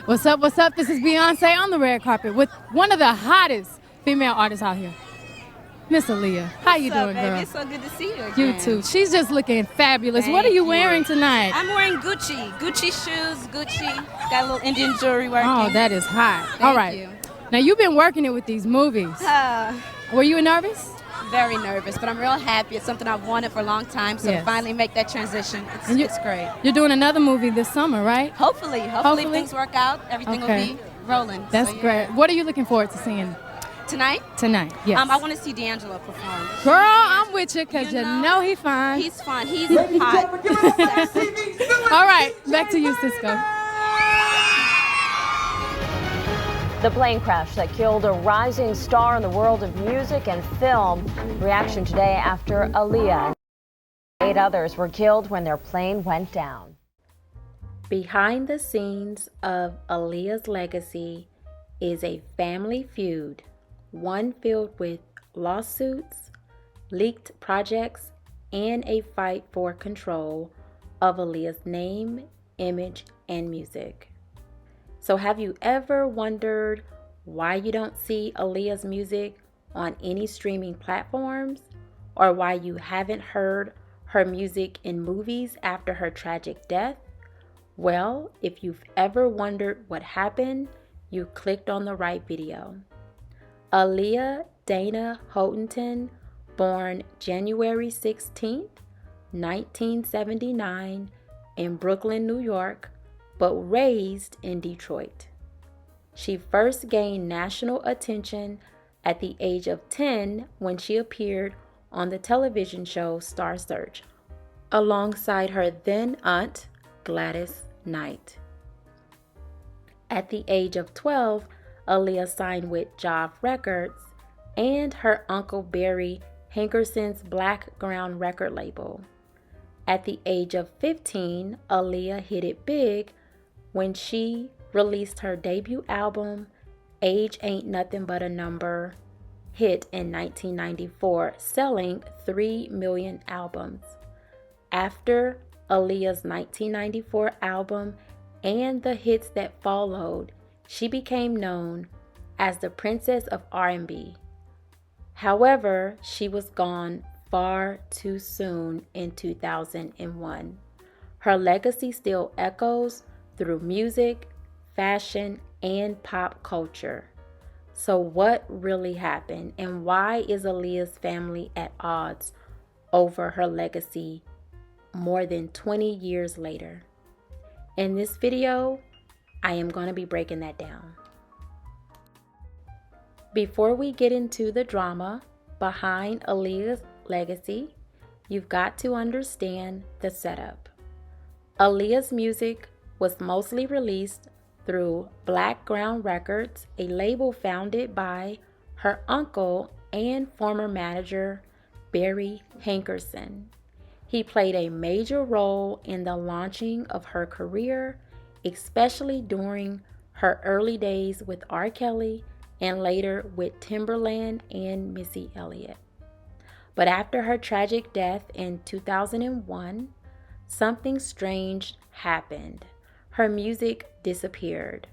What's up? What's up? This is Beyonce on the red carpet with one of the hottest female artists out here, Miss Aaliyah. How you doing, baby? girl? It's so good to see you again. You too. She's just looking fabulous. What are Thank you you. wearing tonight? I'm wearing Gucci shoes, Gucci. Got a little Indian jewelry working. Oh, that is hot. Thank All right. you. Now you've been working it with these movies. Were you nervous? Very nervous, but I'm real happy. It's something I've wanted for a long time, so Yes. to finally make that transition, it's great. You're doing another movie this summer, right? Hopefully if things work out, everything Okay. will be rolling. That's So, yeah. great. What are you looking forward to seeing Tonight? tonight? Yes. I want to see D'Angelo perform. Girl, I'm with you because you know he fine. He's fun. He's hot. All right, back to you, Cisco. The plane crash that killed a rising star in the world of music and film. Reaction today after Aaliyah. 8 others were killed when their plane went down. Behind the scenes of Aaliyah's legacy is a family feud, one filled with lawsuits, leaked projects, and a fight for control of Aaliyah's name, image, and music. So have you ever wondered why you don't see Aaliyah's music on any streaming platforms, or why you haven't heard her music in movies after her tragic death? Well, if you've ever wondered what happened, you clicked on the right video. Aaliyah Dana Houghton, born January 16, 1979 in Brooklyn, New York, but raised in Detroit. She first gained national attention at the age of 10 when she appeared on the television show Star Search, alongside her then aunt, Gladys Knight. At the age of 12, Aaliyah signed with Jive Records and her uncle Berry Hankerson's Black Ground record label. At the age of 15, Aaliyah hit it big when she released her debut album, Age Ain't Nothing But a Number, hit in 1994, selling 3 million albums. After Aaliyah's 1994 album and the hits that followed, she became known as the Princess of R&B. However, she was gone far too soon in 2001. Her legacy still echoes through music, fashion, and pop culture. So what really happened, and why is Aaliyah's family at odds over her legacy more than 20 years later? In this video, I am going to be breaking that down. Before we get into the drama behind Aaliyah's legacy, you've got to understand the setup. Aaliyah's music was mostly released through Black Ground Records, a label founded by her uncle and former manager, Berry Hankerson. He played a major role in the launching of her career, especially during her early days with R. Kelly and later with Timberland and Missy Elliott. But after her tragic death in 2001, something strange happened. Her music disappeared.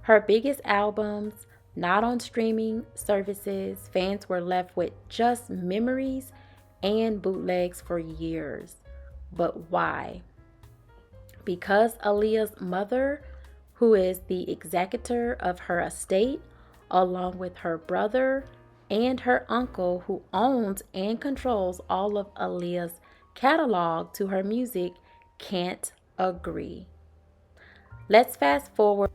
Her biggest albums, not on streaming services, fans were left with just memories and bootlegs for years. But why? Because Aaliyah's mother, who is the executor of her estate, along with her brother and her uncle, who owns and controls all of Aaliyah's catalog to her music, can't agree. Let's fast forward.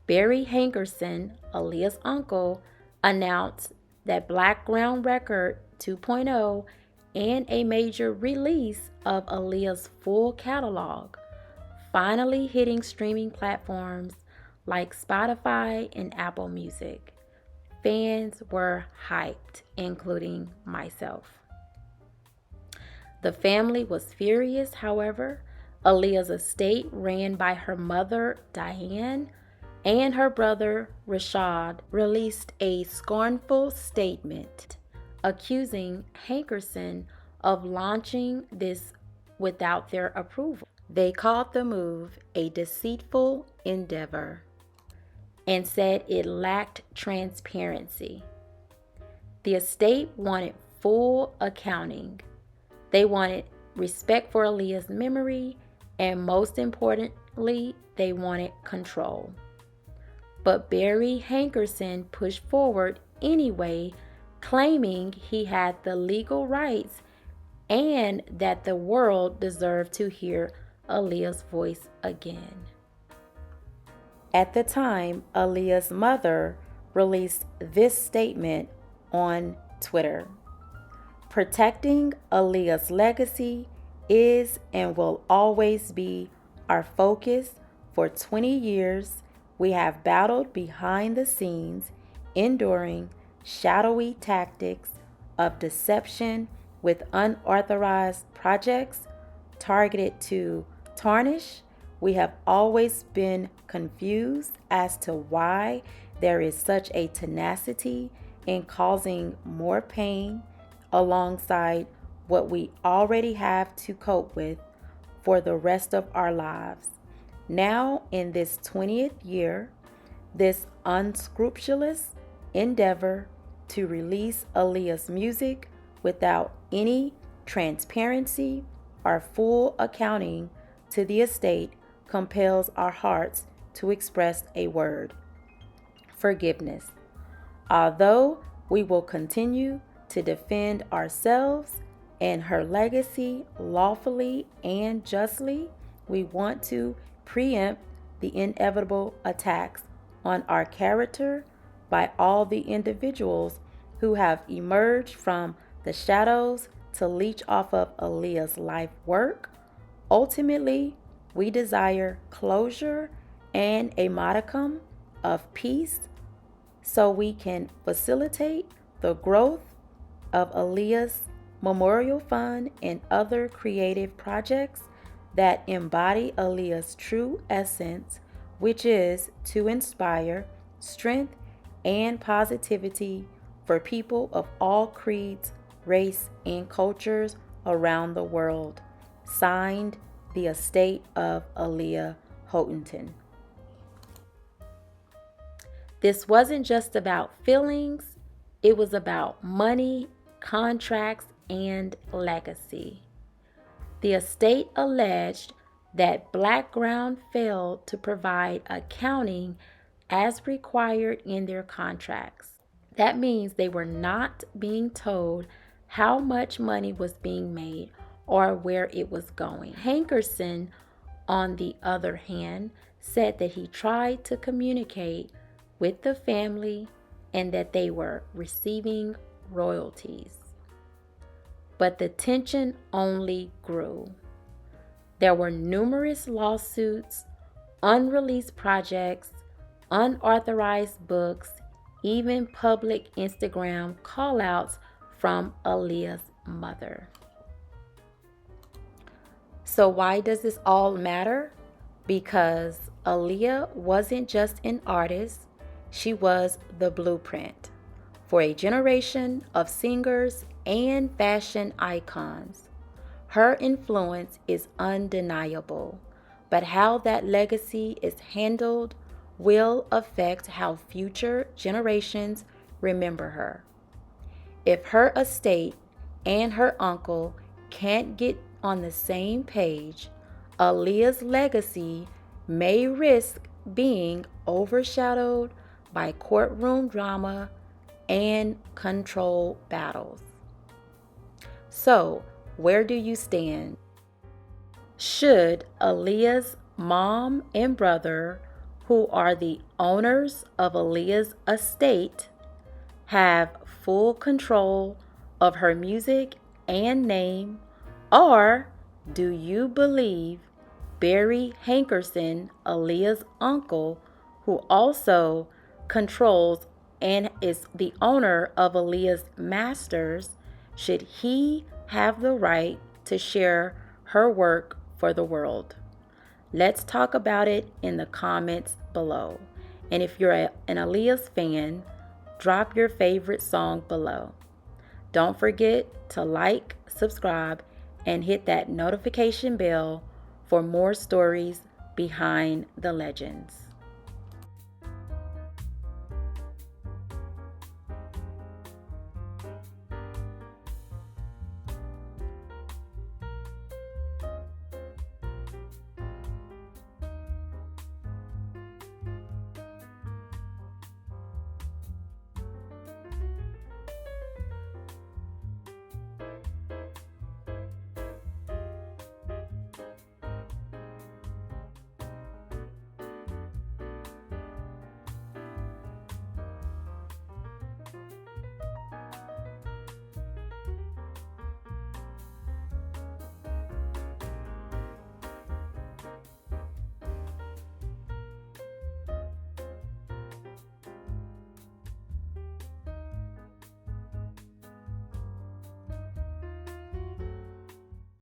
Berry Hankerson, Aaliyah's uncle, announced that Black Ground Record 2.0 and a major release of Aaliyah's full catalog, finally hitting streaming platforms like Spotify and Apple Music. Fans were hyped, including myself. The family was furious, however. Aaliyah's estate, ran by her mother, Diane, and her brother, Rashad, released a scornful statement accusing Hankerson of launching this without their approval. They called the move a deceitful endeavor. and said it lacked transparency. The estate wanted full accounting. They wanted respect for Aaliyah's memory, and most importantly, they wanted control. But Berry Hankerson pushed forward anyway, claiming he had the legal rights and that the world deserved to hear Aaliyah's voice again. At the time, Aaliyah's mother released this statement on Twitter: "Protecting Aaliyah's legacy is and will always be our focus. For 20 years, we have battled behind the scenes, enduring shadowy tactics of deception with unauthorized projects targeted to tarnish. We have always been confused as to why there is such a tenacity in causing more pain alongside what we already have to cope with for the rest of our lives. Now, in this 20th year, this unscrupulous endeavor to release Aaliyah's music without any transparency or full accounting to the estate compels our hearts to express a word: forgiveness. Although we will continue to defend ourselves and her legacy lawfully and justly, we want to preempt the inevitable attacks on our character by all the individuals who have emerged from the shadows to leech off of Aaliyah's life work. Ultimately, we desire closure and a modicum of peace so we can facilitate the growth of Aaliyah's Memorial Fund and other creative projects that embody Aaliyah's true essence, which is to inspire strength and positivity for people of all creeds, race, and cultures around the world. Signed, the estate of Aaliyah Houghton." This wasn't just about feelings, it was about money, contracts, and legacy. The estate alleged that Blackground failed to provide accounting as required in their contracts. That means they were not being told how much money was being made or where it was going. Hankerson, on the other hand, said that he tried to communicate with the family and that they were receiving royalties. But the tension only grew. There were numerous lawsuits, unreleased projects, unauthorized books, even public Instagram callouts from Aaliyah's mother. So why does this all matter? Because Aaliyah wasn't just an artist, she was the blueprint for a generation of singers and fashion icons. Her influence is undeniable, but how that legacy is handled will affect how future generations remember her. If her estate and her uncle can't get on the same page, Aaliyah's legacy may risk being overshadowed by courtroom drama and control battles. So, where do you stand? Should Aaliyah's mom and brother, who are the owners of Aaliyah's estate, have full control of her music and name, or do you believe Berry Hankerson, Aaliyah's uncle, who also controls and is the owner of Aaliyah's masters, should he have the right to share her work for the world? Let's talk about it in the comments below. And if you're an Aaliyah's fan, drop your favorite song below. Don't forget to like, subscribe, and hit that notification bell for more stories behind the legends.